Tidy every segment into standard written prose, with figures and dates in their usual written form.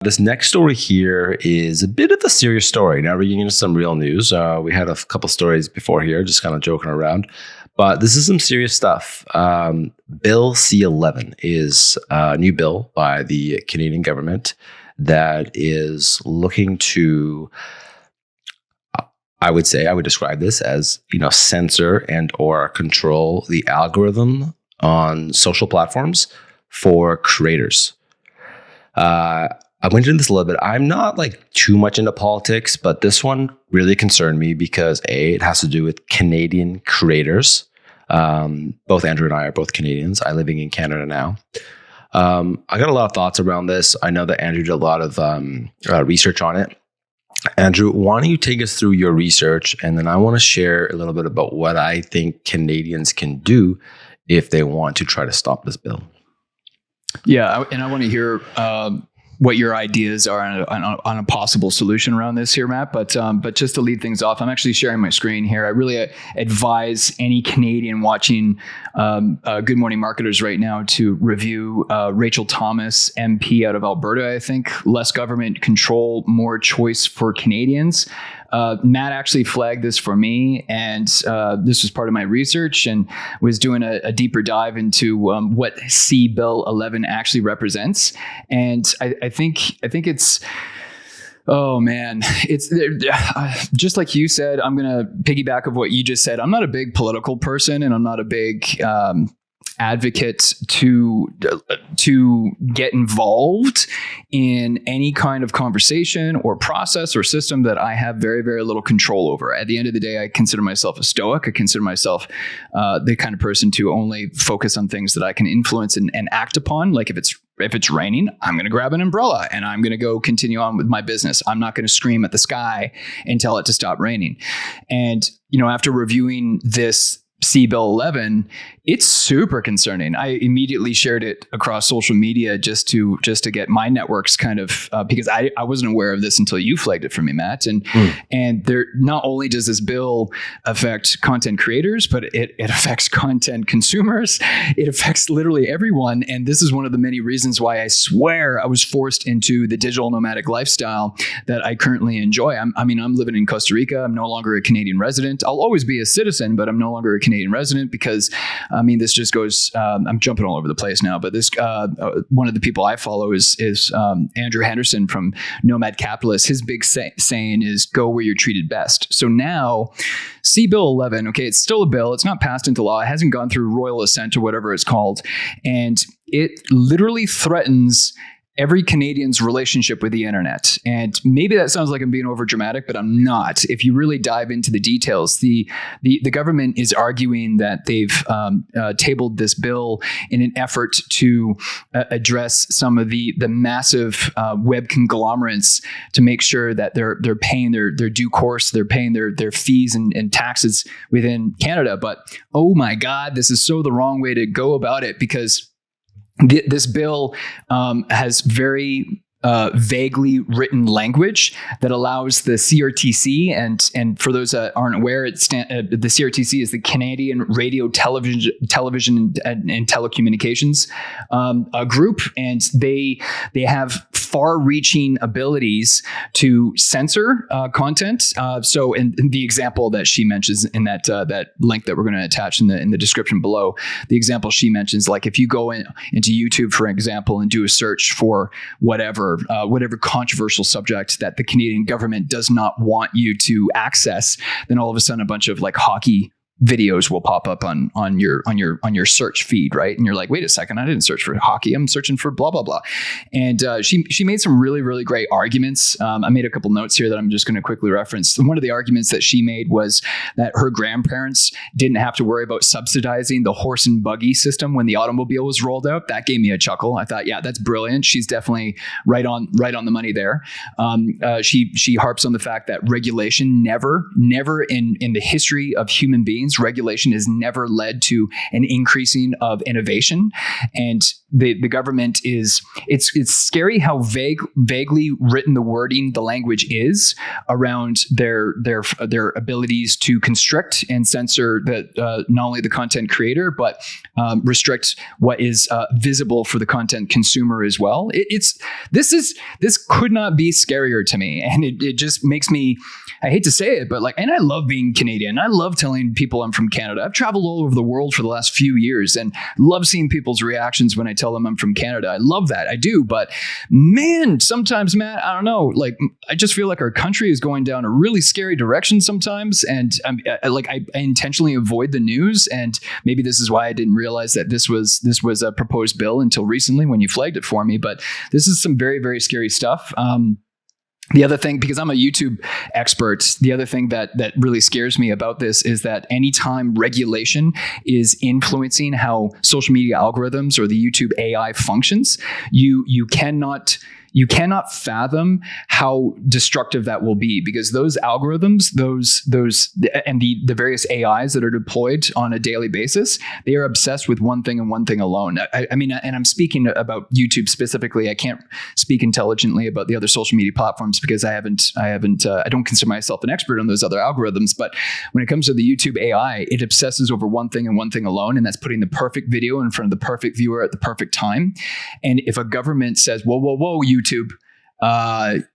This next story here is a bit of a serious story. Now we're getting into some real news. We had a couple stories before here, just kind of joking around. But this is some serious stuff. Bill C-11 is a new bill by the Canadian government that is looking to, I would describe this as, censor and or control the algorithm on social platforms for creators. I went into this a little bit. I'm not too much into politics, but this one really concerned me because it has to do with Canadian creators. Both Andrew and I are both Canadians. I'm living in Canada now. I got a lot of thoughts around this. I know that Andrew did a lot of research on it. Andrew, why don't you take us through your research, and then I want to share a little bit about what I think Canadians can do if they want to try to stop this bill. Yeah, and I want to hear what your ideas are on a possible solution around this here, Matt. But just to lead things off, I'm actually sharing my screen here. I really advise any Canadian watching Good Morning Marketers right now to review Rachel Thomas, MP out of Alberta, I think. Less government control, more choice for Canadians. Matt actually flagged this for me, and this was part of my research, and was doing a deeper dive into what Bill 11 actually represents. And I think it's, oh man, it's just like you said. I'm going to piggyback of what you just said. I'm not a big political person, and I'm not a big advocate to get involved in any kind of conversation or process or system that I have very, very little control over. At the end of the day, I consider myself a stoic. I consider myself the kind of person to only focus on things that I can influence and act upon. Like if it's raining, I'm going to grab an umbrella and I'm going to go continue on with my business. I'm not going to scream at the sky and tell it to stop raining. And, after reviewing this Bill 11, it's super concerning. I immediately shared it across social media just to get my networks kind of because I wasn't aware of this until you flagged it for me, Matt. And there, not only does this bill affect content creators, but it affects content consumers. It affects literally everyone. And this is one of the many reasons why I swear I was forced into the digital nomadic lifestyle that I currently enjoy. I'm living in Costa Rica. I'm no longer a Canadian resident. I'll always be a citizen, but I'm no longer a Canadian resident because this just goes, I'm jumping all over the place now, but this, one of the people I follow is Andrew Henderson from Nomad Capitalist. His big saying is go where you're treated best. So now Bill 11, okay, it's still a bill. It's not passed into law. It hasn't gone through royal assent or whatever it's called. And it literally threatens every Canadian's relationship with the internet. And maybe that sounds like I'm being over dramatic, but I'm not. If you really dive into the details, the government is arguing that they've tabled this bill in an effort to address some of the massive web conglomerates to make sure that they're paying their due course, they're paying their fees and taxes within Canada. But oh my God, this is so the wrong way to go about it, because this bill has very vaguely written language that allows the CRTC, and for those that aren't aware, the CRTC is the Canadian Radio, Television and Telecommunications group, and they have far-reaching abilities to censor content. So, in the example that she mentions in that link that we're going to attach in the description below, the example she mentions, like if you go into YouTube, for example, and do a search for whatever controversial subject that the Canadian government does not want you to access, then all of a sudden a bunch of hockey videos will pop up on your search feed, right? And you're like, wait a second, I didn't search for hockey. I'm searching for blah, blah, blah. And she made some really, really great arguments. I made a couple notes here that I'm just going to quickly reference. One of the arguments that she made was that her grandparents didn't have to worry about subsidizing the horse and buggy system when the automobile was rolled out. That gave me a chuckle. I thought, yeah, that's brilliant. She's definitely right on the money there. She harps on the fact that regulation never in the history of human beings, regulation has never led to an increasing of innovation. And the government is, it's scary how vaguely written the wording, the language is around their abilities to constrict and censor not only the content creator, but restrict what is visible for the content consumer as well. This could not be scarier to me, and it just makes me, I hate to say it, but and I love being Canadian. I love telling people I'm from Canada. I've traveled all over the world for the last few years and love seeing people's reactions when I tell them I'm from Canada. I love that. I do. But man, sometimes, Matt, I don't know, I just feel like our country is going down a really scary direction sometimes. And I intentionally avoid the news. And maybe this is why I didn't realize that this was a proposed bill until recently when you flagged it for me. But this is some very, very scary stuff. The other thing, because I'm a YouTube expert, the other thing that really scares me about this is that anytime regulation is influencing how social media algorithms or the YouTube AI functions, you cannot fathom how destructive that will be, because those algorithms, those and the various AIs that are deployed on a daily basis, they are obsessed with one thing and one thing alone. I mean, and I'm speaking about YouTube specifically. I can't speak intelligently about the other social media platforms because I don't consider myself an expert on those other algorithms. But when it comes to the YouTube AI, it obsesses over one thing and one thing alone, and that's putting the perfect video in front of the perfect viewer at the perfect time. And if a government says, whoa, YouTube,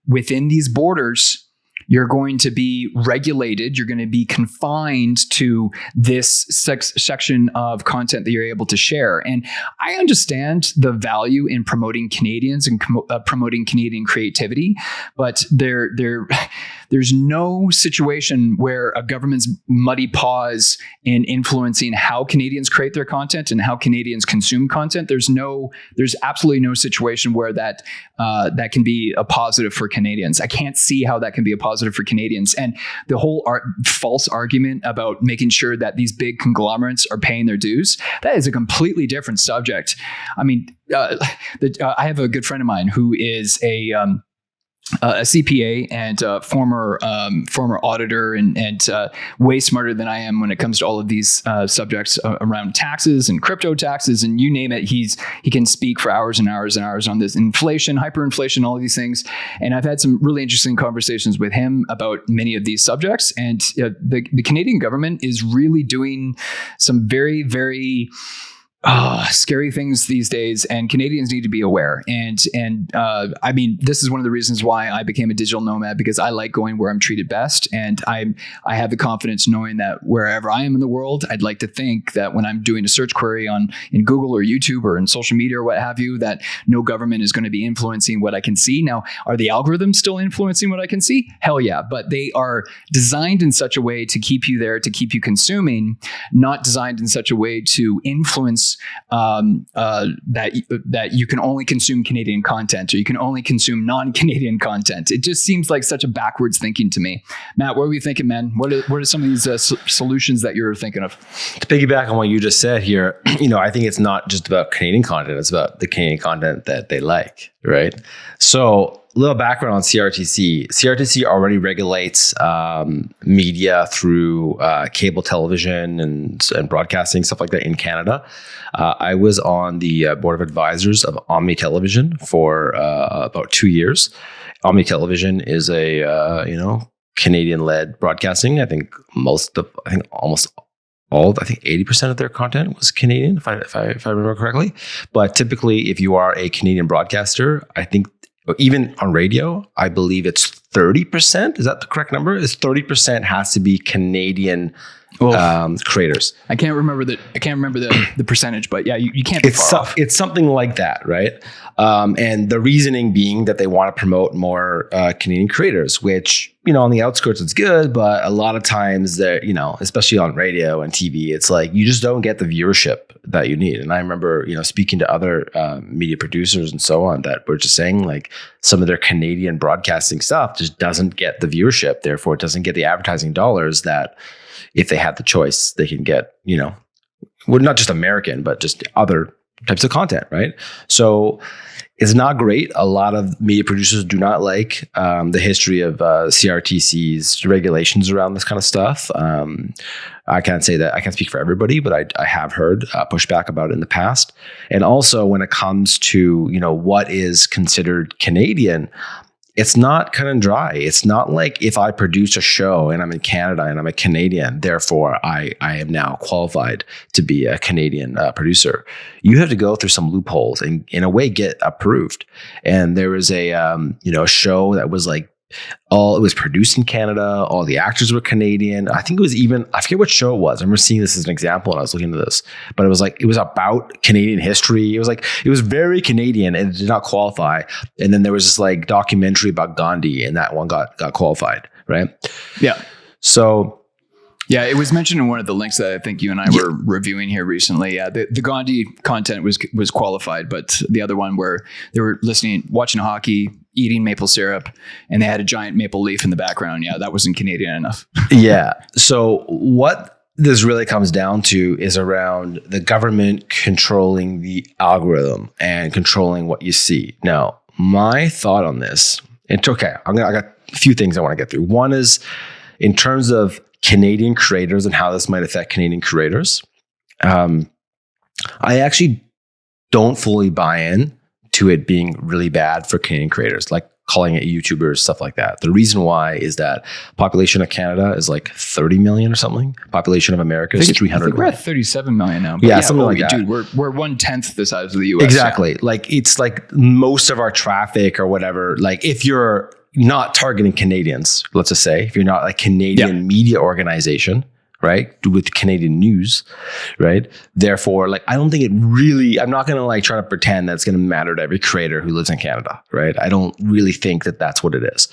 within these borders, you're going to be regulated. You're going to be confined to this section of content that you're able to share. And I understand the value in promoting Canadians and promoting Canadian creativity, but there's no situation where a government's muddy paws in influencing how Canadians create their content and how Canadians consume content. There's absolutely no situation where that can be a positive for Canadians. I can't see how that can be a positive for Canadians. And the whole false argument about making sure that these big conglomerates are paying their dues, that is a completely different subject. I mean, I have a good friend of mine who is a CPA and former auditor and way smarter than I am when it comes to all of these subjects around taxes and crypto taxes and you name it. He can speak for hours and hours and hours on this inflation, hyperinflation, all of these things. And I've had some really interesting conversations with him about many of these subjects. And the Canadian government is really doing some very, very scary things these days, and Canadians need to be aware. And I mean, this is one of the reasons why I became a digital nomad, because I like going where I'm treated best, and I have the confidence knowing that wherever I am in the world, I'd like to think that when I'm doing a search query in Google or YouTube or in social media or what have you, that no government is going to be influencing what I can see. Now, are the algorithms still influencing what I can see? Hell yeah, but they are designed in such a way to keep you there, to keep you consuming, not designed in such a way to influence that you can only consume Canadian content or you can only consume non-Canadian content. It just seems like such a backwards thinking to me. Matt, what were you thinking, man? What are some of these solutions that you're thinking of? To piggyback on what you just said here, I think it's not just about Canadian content. It's about the Canadian content that they like, right? So a little background on CRTC. CRTC already regulates media through cable television and broadcasting, stuff like that in Canada. I was on the board of advisors of Omni Television for about 2 years. Omni Television is a Canadian-led broadcasting. I think almost all, I think 80% of their content was Canadian, if I remember correctly. But typically, if you are a Canadian broadcaster, I think even on radio, I believe it's 30%. Is that the correct number? Is 30% has to be Canadian creators. I can't remember the percentage, but yeah, you can't be far off. It's something like that, right? And the reasoning being that they want to promote more Canadian creators, which, on the outskirts it's good, but a lot of times that, especially on radio and TV, it's like you just don't get the viewership that you need. And I remember, speaking to other media producers and so on that were just saying like some of their Canadian broadcasting stuff just doesn't get the viewership. Therefore, it doesn't get the advertising dollars that if they had the choice, they can get, well, not just American, but just other types of content, right? So it's not great. A lot of media producers do not like the history of CRTC's regulations around this kind of stuff. I can't say that I can't speak for everybody, but I have heard pushback about it in the past. And also when it comes to, what is considered Canadian, it's not cut and dry. It's not like if I produce a show and I'm in Canada and I'm a Canadian, therefore I am now qualified to be a Canadian producer. You have to go through some loopholes and in a way get approved. And there was a show that was like, it was produced in Canada. All the actors were Canadian. I think it was I forget what show it was. I remember seeing this as an example when I was looking into this, but it was about Canadian history. It was very Canadian and it did not qualify. And then there was this like documentary about Gandhi and that one got qualified. Right. Yeah. So yeah, it was mentioned in one of the links that I think you and I were reviewing here recently. Yeah, the Gandhi content was qualified, but the other one where they were watching hockey, eating maple syrup, and they had a giant maple leaf in the background. Yeah, that wasn't Canadian enough. Yeah. So what this really comes down to is around the government controlling the algorithm and controlling what you see. Now, my thought on this, it's okay. I got a few things I want to get through. One is in terms of Canadian creators and how this might affect Canadian creators. I actually don't fully buy in to it being really bad for Canadian creators, like calling it YouTubers, stuff like that. The reason why is that population of Canada is like 30 million or something. Population of America is 300 we're at 37 million now. Yeah, something like that. Dude, we're 1/10 the size of the US. Exactly. Yeah. Like it's like most of our traffic or whatever, like if you're not targeting Canadians, let's just say, if you're not like Canadian media organization, right, with Canadian news, right? Therefore, like, I don't think I'm not going to like try to pretend that's going to matter to every creator who lives in Canada, right? I don't really think that that's what it is.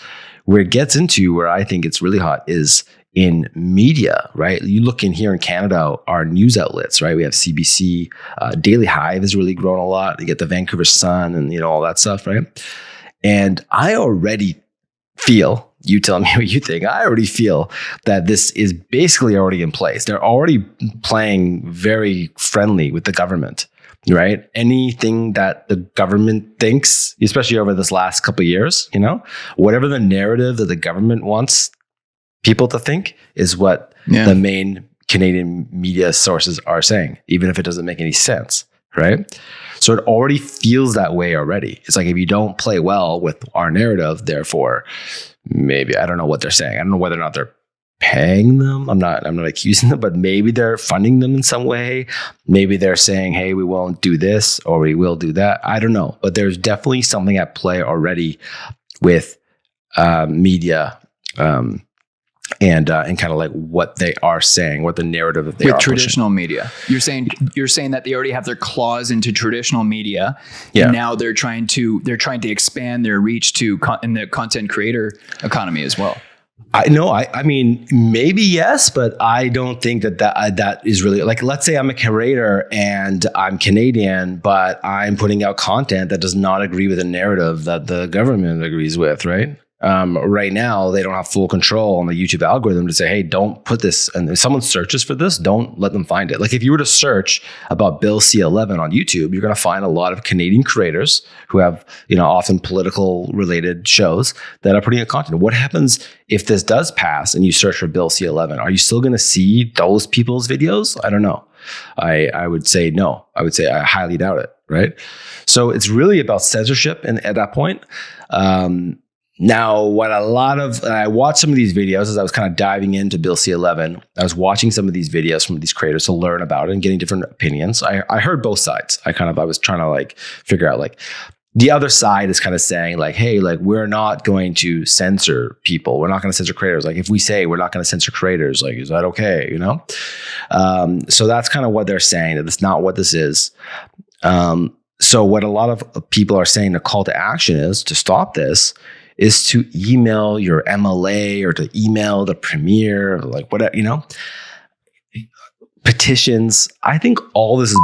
Where it gets into where I think it's really hot is in media, right? You look in here in Canada, our news outlets, right? We have CBC, Daily Hive has really grown a lot. You get the Vancouver Sun and, all that stuff, right? And I already feel, you tell me what you think, I already feel that this is basically already in place. They're already playing very friendly with the government, right? Anything that the government thinks, especially over this last couple of years, whatever the narrative that the government wants people to think is what the main Canadian media sources are saying, even if it doesn't make any sense, right? So it already feels that way already. It's like if you don't play well with our narrative, therefore, maybe, I don't know what they're saying. I don't know whether or not they're paying them. I'm not accusing them, but maybe they're funding them in some way. Maybe they're saying, hey, we won't do this or we will do that. I don't know. But there's definitely something at play already with media and kind of like what they are saying, what the narrative that they with are traditional pushing. media. You're saying that they already have their claws into traditional media. Yeah. And now they're trying to expand their reach to in the content creator economy as well. I mean, maybe yes, but I don't think that is really like, let's say I'm a creator and I'm Canadian, but I'm putting out content that does not agree with the narrative that the government agrees with, right? Right now, they don't have full control on the YouTube algorithm to say, hey, don't put this. And if someone searches for this, don't let them find it. Like if you were to search about Bill C-11 on YouTube, you're going to find a lot of Canadian creators who have, often political related shows that are putting out content. What happens if this does pass and you search for Bill C-11? Are you still going to see those people's videos? I don't know. I would say no. I would say I highly doubt it. Right. So it's really about censorship. And at that point, now, I watched some of these videos as I was kind of diving into Bill C-11. I was watching some of these videos from these creators to learn about it and getting different opinions. I heard both sides. I was trying to like figure out like the other side is kind of saying like, hey, like we're not going to censor people. We're not going to censor creators. Like if we say we're not going to censor creators, like, is that okay? So that's kind of what they're saying, that it's not what this is. So what a lot of people are saying the call to action is to stop this is to email your MLA or to email the premier, or like whatever, petitions. I think all this is,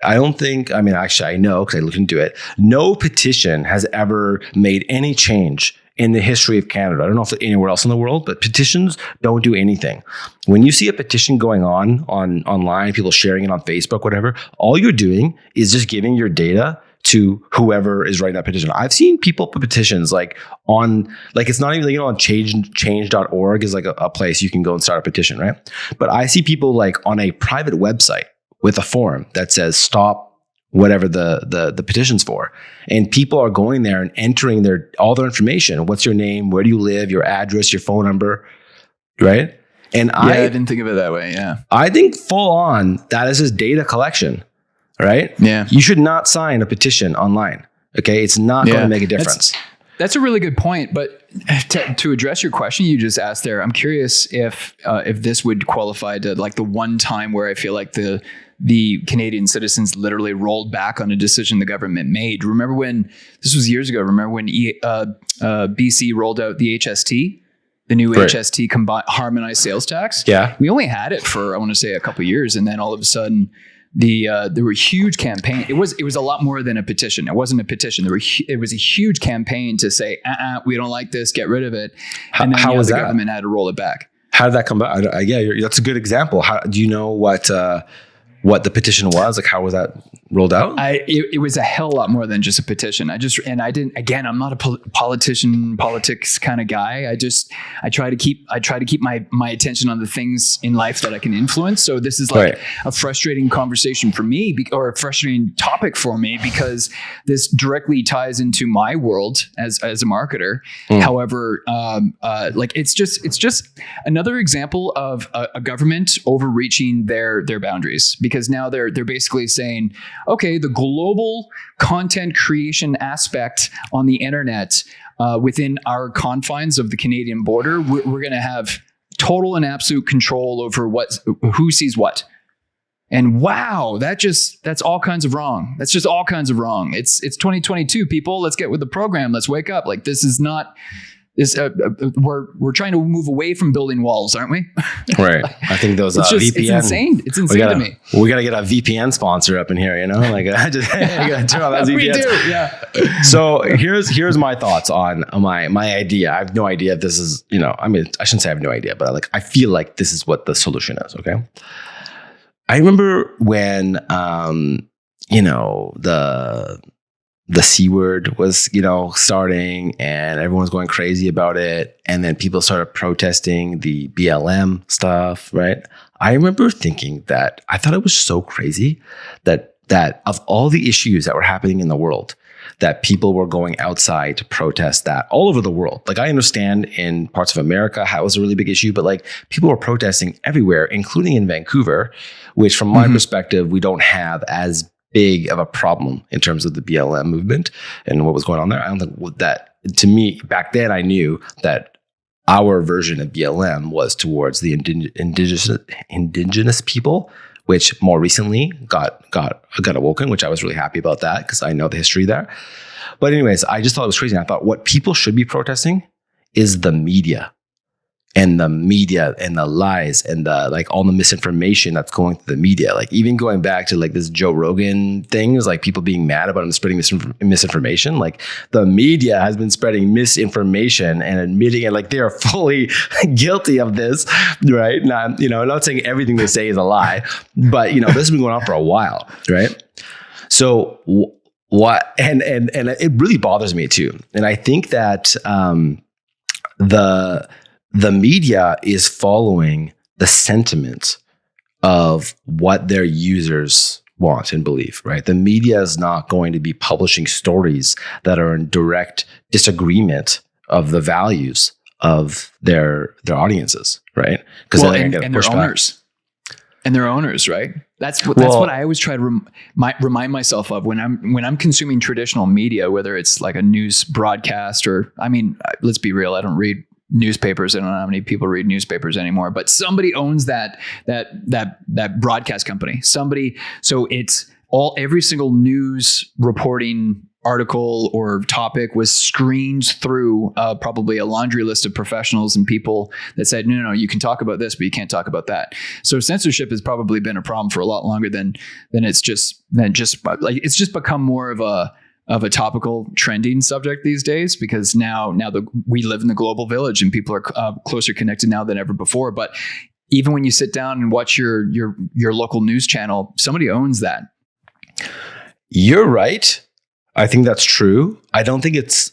I know because I looked into it. No petition has ever made any change in the history of Canada. I don't know if anywhere else in the world, but petitions don't do anything. When you see a petition going on online, people sharing it on Facebook, whatever, all you're doing is just giving your data to whoever is writing that petition. I've seen people put petitions like it's not even, on change.org is like a place you can go and start a petition, right? But I see people like on a private website with a form that says stop whatever the petition's for. And people are going there and entering all their information. What's your name? Where do you live? Your address, your phone number, right? And I didn't think of it that way. Yeah. I think full on that is just data collection, right? Yeah. You should not sign a petition online. Okay. It's not going to make a difference. That's a really good point. But to address your question you just asked there, I'm curious if this would qualify to like the one time where I feel like the Canadian citizens literally rolled back on a decision the government made. Remember when, this was years ago, BC rolled out the HST, the new HST harmonized sales tax? Yeah. We only had it for, I want to say, a couple of years. And then all of a sudden, there were huge campaigns. It was a lot more than a petition. It wasn't a petition. It was a huge campaign to say, we don't like this, get rid of it. And then how was the that? Government had to roll it back. How did that come back? That's a good example. Do you know what the petition was? Like, how was that rolled out? It was a hell lot more than just a petition. I'm not a politics kind of guy. I try to keep my attention on the things in life that I can influence. So this is like a frustrating conversation for me, or a frustrating topic for me, because this directly ties into my world as a marketer. However, it's just another example of a government overreaching their boundaries, because now they're basically saying, okay, the global content creation aspect on the internet within our confines of the Canadian border, we're going to have total and absolute control over who sees what. And wow, that's all kinds of wrong. That's just all kinds of wrong. It's 2022, people. Let's get with the program. Let's wake up. Like, this is not. We're trying to move away from building walls, aren't we? Right. I think those VPN. It's insane. It's insane to me. We got to get a VPN sponsor up in here. Like, I just got to turn on that VPN. We do. Yeah. So here's my thoughts on my idea. I have no idea if this is, I shouldn't say I have no idea, but I feel like this is what the solution is. Okay. I remember when the C word was, starting, and everyone was going crazy about it. And then people started protesting the BLM stuff, right? I remember thinking that I thought it was so crazy that of all the issues that were happening in the world, that people were going outside to protest that all over the world. Like, I understand in parts of America how it was a really big issue, but people were protesting everywhere, including in Vancouver, which from my perspective, we don't have as big of a problem in terms of the BLM movement and what was going on there. I don't think that, to me, back then I knew that our version of BLM was towards the indigenous people, which more recently got awoken, which I was really happy about that, because I know the history there. But anyways, I just thought it was crazy. And I thought what people should be protesting is the media and the lies and all the misinformation that's going through the media. Like, even going back to this Joe Rogan thing, is people being mad about him spreading misinformation. Like, the media has been spreading misinformation and admitting it, they are fully guilty of this, right? Not, not saying everything they say is a lie, but this has been going on for a while, right? So what, and it really bothers me too. And I think that the media is following the sentiment of what their users want and believe, right? The media is not going to be publishing stories that are in direct disagreement of the values of their audiences, right? Because and their owners. And their owners, right? That's what I always try to remind myself of when I'm consuming traditional media, whether it's like a news broadcast or, let's be real, I don't read newspapers. I don't know how many people read newspapers anymore, but somebody owns that broadcast company. So it's every single news reporting article or topic was screened through probably a laundry list of professionals and people that said, no, you can talk about this, but you can't talk about that. So censorship has probably been a problem for a lot longer than it's just become more of of a topical trending subject these days, because now we live in the global village and people are closer connected now than ever before. But even when you sit down and watch your local news channel, somebody owns that. You're right. I think that's true. I don't think it's.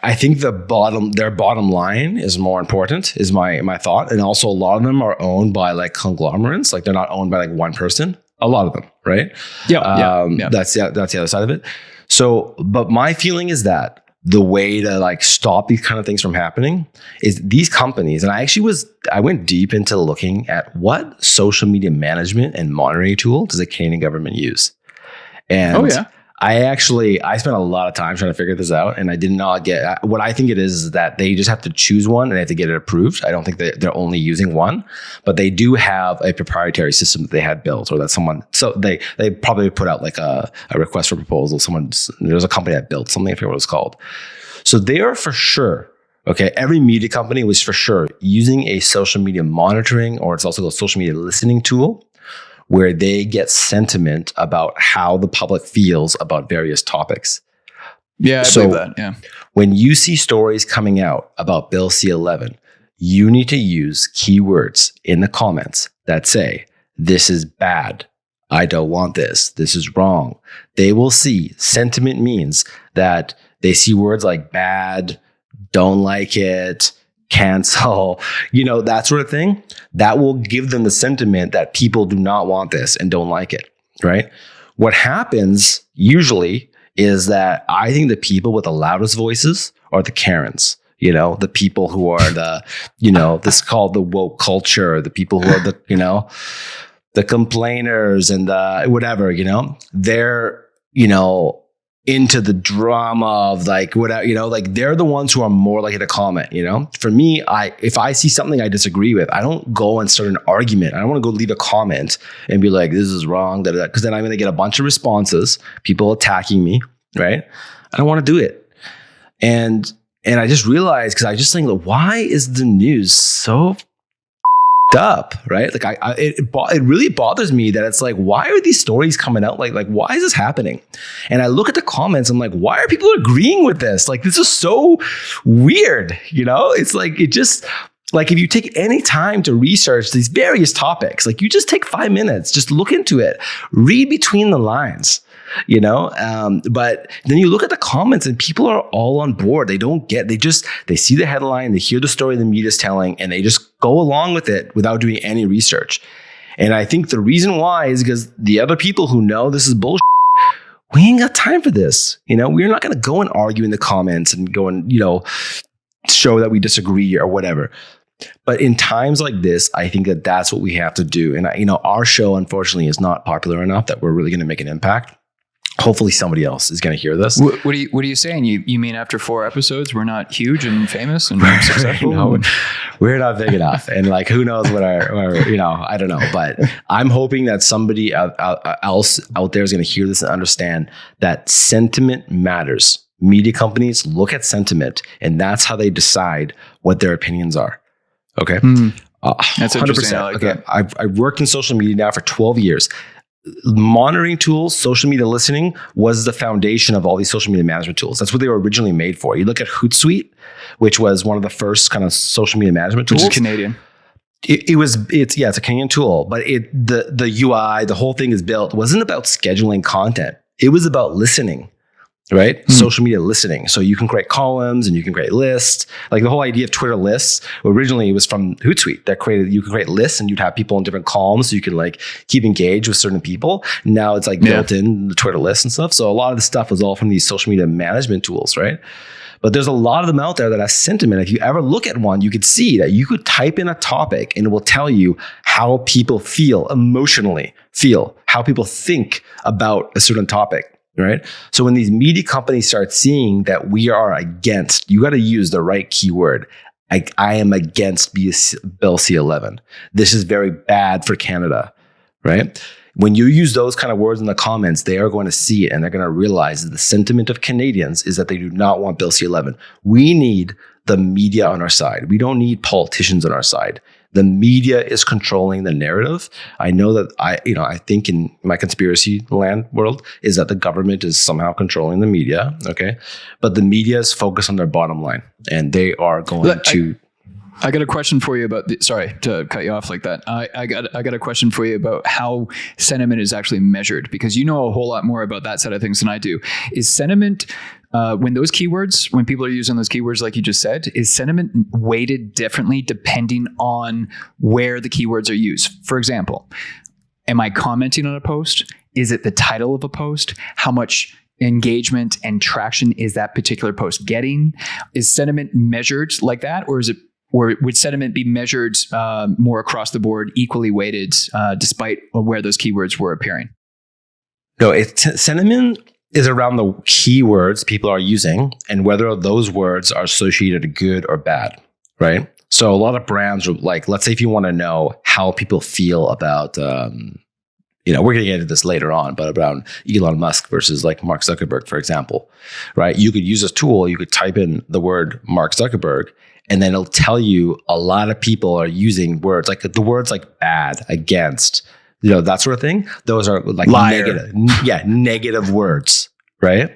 I think their bottom line is more important. Is my thought, and also a lot of them are owned by like conglomerates. Like they're not owned by like one person. A lot of them, right? Yeah. That's the other side of it. So, but my feeling is that the way to like stop these kind of things from happening is these companies. And I went deep into looking at what social media management and monitoring tool does the Canadian government use. And I spent a lot of time trying to figure this out, and I did not get what I think it is that they just have to choose one and they have to get it approved. I don't think that they're only using one, but they do have a proprietary system that they had built, or that so they probably put out like a request for proposal. There's a company that built something, I forget what it's called. So they are for sure, okay, every media company was for sure using a social media monitoring, or it's also a social media listening tool, where they get sentiment about how the public feels about various topics. Yeah, I believe that. Yeah. When you see stories coming out about Bill C-11, you need to use keywords in the comments that say, this is bad. I don't want this. This is wrong. They will see sentiment means that they see words like bad, don't like it, cancel, that sort of thing. That will give them the sentiment that people do not want this and don't like it, right? What happens usually is that I think the people with the loudest voices are the Karens, the people who are this called the woke culture, the people who are the complainers and the whatever, they're, into the drama of like whatever, like they're the ones who are more likely to comment. For me, if I see something I disagree with, I don't go and start an argument. I don't want to go leave a comment and be like, this is wrong, because then I'm going to get a bunch of responses, people attacking me, right? I don't want to do it. And I just realized, because I just think, why is the news so up, right? Like it really bothers me that it's like, why are these stories coming out? Like why is this happening? And I look at the comments, I'm like, why are people agreeing with this? Like, this is so weird, It's like, it just, like, if you take any time to research these various topics, like you just take 5 minutes, just look into it, read between the lines, but then you look at the comments and people are all on board. They see the headline, they hear the story the media's telling, and they just go along with it without doing any research. And I think the reason why is because the other people who know this is bullshit, we ain't got time for this. We're not going to go and argue in the comments and go and, show that we disagree or whatever. But in times like this, I think that that's what we have to do. And, our show, unfortunately, is not popular enough that we're really going to make an impact. Hopefully somebody else is going to hear this. What are you saying? You mean after 4 episodes, we're not huge and famous and successful? No, we're not big enough. And like, who knows what I don't know. But I'm hoping that somebody else out there is going to hear this and understand that sentiment matters. Media companies look at sentiment, and that's how they decide what their opinions are. Okay. That's 100%. Interesting. I like that. I've worked in social media now for 12 years. Monitoring tools, social media listening was the foundation of all these social media management tools. That's what they were originally made for. You look at Hootsuite, which was one of the first kind of social media management tools. Which is Canadian. It's a Canadian tool, but the UI, the whole thing is built, wasn't about scheduling content. It was about listening. Right? Social media listening. So you can create columns and you can create lists. Like the whole idea of Twitter lists, originally it was from Hootsuite you can create lists and you'd have people in different columns so you can like keep engaged with certain people. Now it's like built in the Twitter lists and stuff. So a lot of the stuff was all from these social media management tools, right? But there's a lot of them out there that have sentiment. If you ever look at one, you could see that you could type in a topic and it will tell you how people emotionally feel, how people think about a certain topic. Right. So when these media companies start seeing that we are against, you got to use the right keyword. I am against Bill C-11. This is very bad for Canada. Right. When you use those kind of words in the comments, they are going to see it and they're going to realize that the sentiment of Canadians is that they do not want Bill C-11. We need the media on our side. We don't need politicians on our side. The media is controlling the narrative. I know that I think in my conspiracy land world is that the government is somehow controlling the media. Okay. But the media is focused on their bottom line, and they are going to. I got a question for you about sorry to cut you off like that. I got a question for you about how sentiment is actually measured, because you know a whole lot more about that side of things than I do. Is sentiment, when people are using those keywords like you just said, is sentiment weighted differently depending on where the keywords are used? For example, am I commenting on a post? Is it the title of a post? How much engagement and traction is that particular post getting? Is sentiment measured like that, or would sentiment be measured more across the board, equally weighted, despite where those keywords were appearing? No, sentiment is around the keywords people are using and whether those words are associated good or bad, right? So a lot of brands are like, let's say if you want to know how people feel about, we're going to get into this later on, but around Elon Musk versus like Mark Zuckerberg, for example, right? You could use this tool, you could type in the word Mark Zuckerberg, and then it'll tell you a lot of people are using words like the words like bad, against, that sort of thing. Those are like negative words, right?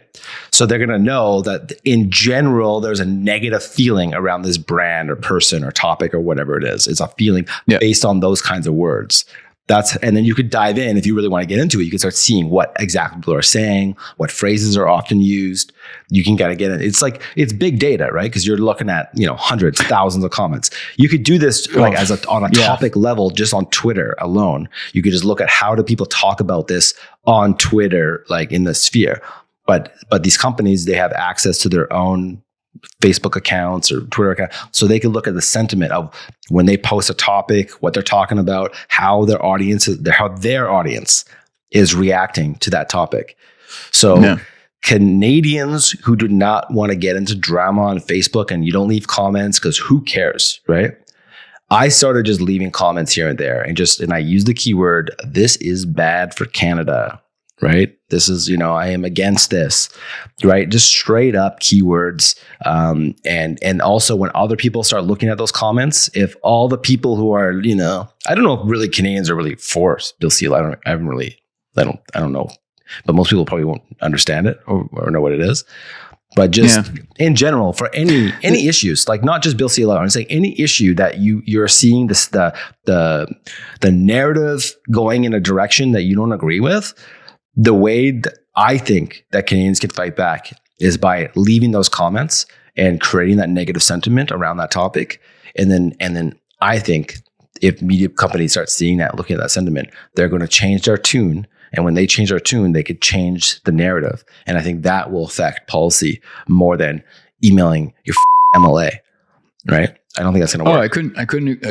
So they're going to know that in general, there's a negative feeling around this brand or person or topic or whatever it is. It's a feeling based on those kinds of words. And then you could dive in if you really want to get into it. You can start seeing what exactly people are saying, what phrases are often used. You can kind of get it. It's big data, right? Because you're looking at hundreds, thousands of comments. You could do this on a topic level, just on Twitter alone. You could just look at how do people talk about this on Twitter, like in the sphere. But these companies, they have access to their own Facebook accounts or Twitter accounts, so they can look at the sentiment of when they post a topic, what they're talking about, how their audience is reacting to that topic. So Canadians who do not want to get into drama on Facebook, and you don't leave comments because who cares, right? I started just leaving comments here and there, and I use the keyword, this is bad for Canada. Right? This is, I am against this, right? Just straight up keywords. And also when other people start looking at those comments, if all the people who are, I don't know if really Canadians are really for Bill C-11. I don't know, but most people probably won't understand it or know what it is. But just in general, for any issues, like not just Bill C-11, I'm saying any issue that you're seeing this, the narrative going in a direction that you don't agree with. The way that I think that Canadians can fight back is by leaving those comments and creating that negative sentiment around that topic. And then I think if media companies start seeing that, looking at that sentiment, they're going to change their tune. And when they change their tune, they could change the narrative. And I think that will affect policy more than emailing your MLA, right? I don't think that's going to work. I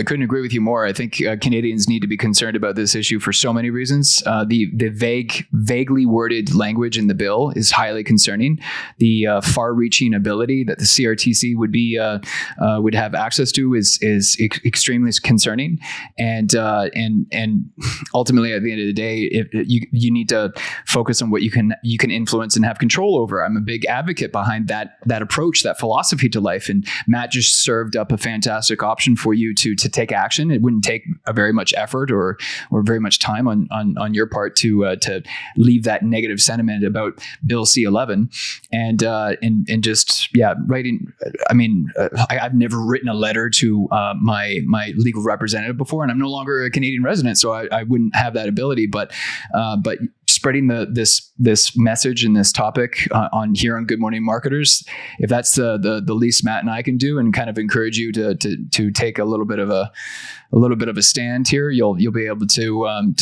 couldn't agree with you more. I think Canadians need to be concerned about this issue for so many reasons. The vaguely worded language in the bill is highly concerning. The far-reaching ability that the CRTC would have access to is extremely concerning. And ultimately, at the end of the day, you need to focus on what you can influence and have control over. I'm a big advocate behind that approach, that philosophy to life. And Matt just served up a fantastic option for you to take action. It wouldn't take a very much effort or very much time on your part to leave that negative sentiment about Bill C-11 and just writing. I mean, I've never written a letter to my legal representative before, and I'm no longer a Canadian resident, so I wouldn't have that ability. But spreading this message and this topic on here on Good Morning Marketers, if that's the least Matt and I can do, and kind of encourage you to take a little bit of a stand here, you'll be able to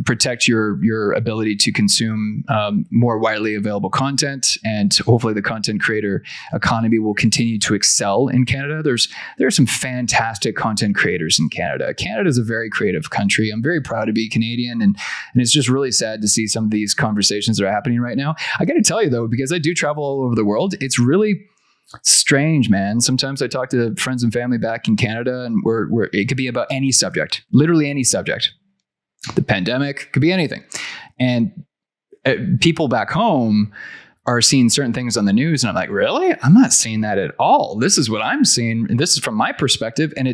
protect your ability to consume more widely available content, and hopefully the content creator economy will continue to excel in Canada. There are some fantastic content creators in Canada. Canada is a very creative country. I'm very proud to be Canadian, and it's just really sad to see some of these conversations that are happening right now. I got to tell you though, because I do travel all over the world, it's really strange, man. Sometimes I talk to friends and family back in Canada, and it could be about any subject, literally any subject. The pandemic could be anything, and people back home are seeing certain things on the news, and I'm like, really? I'm not seeing that at all. This is what I'm seeing, and this is from my perspective. And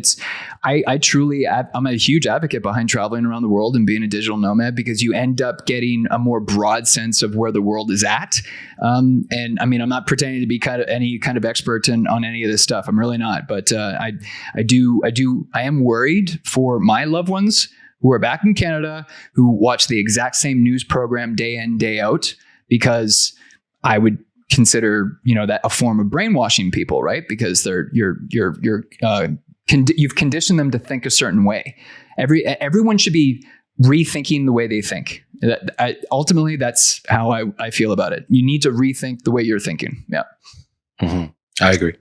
I truly, I'm a huge advocate behind traveling around the world and being a digital nomad, because you end up getting a more broad sense of where the world is at. And I mean, I'm not pretending to be any kind of expert on any of this stuff. I'm really not. But I am worried for my loved ones who are back in Canada, who watch the exact same news program day in, day out, because I would consider, that a form of brainwashing people, right? Because you've conditioned them to think a certain way. Everyone should be rethinking the way they think. Ultimately, that's how I feel about it. You need to rethink the way you're thinking. Yeah. Mm-hmm. I agree.